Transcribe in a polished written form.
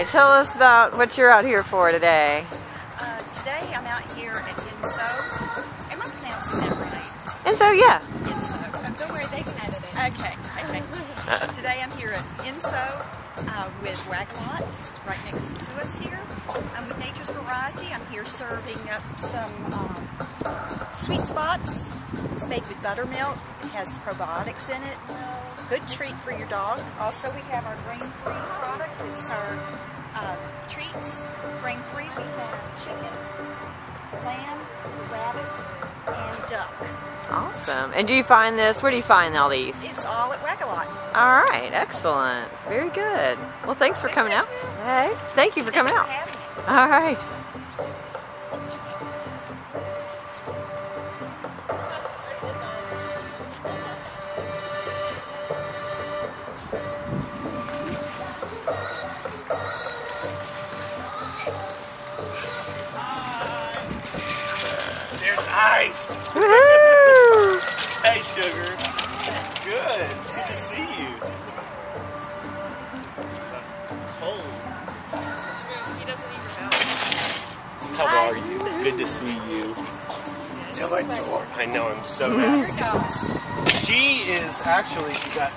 Okay, tell us about what you're out here for today. Today I'm out here at Enso. Am I pronouncing that right? Enso, yeah. Enso. Don't worry, they can edit it. Okay. Today I'm here at Enso with Wagalot, right next to us here. I'm with Nature's Variety. I'm here serving up some sweet spots. It's made with buttermilk. It has probiotics in it. Good treat for your dog. Also, we have our grain-free product. It's our treats, grain-free. We have chicken, lamb, rabbit, and duck. Awesome. And do you find this, where do you find all these? It's all at Wagalot. All right, excellent. Very good. Well, thanks for coming out. Hey, thank you for coming out. All right. There's ice! Woohoo! Hey, sugar. Good. It's good to see you. Cold. He doesn't even know. How are you? Good to see you. Tell my door. I know, I'm so happy. She is actually, she got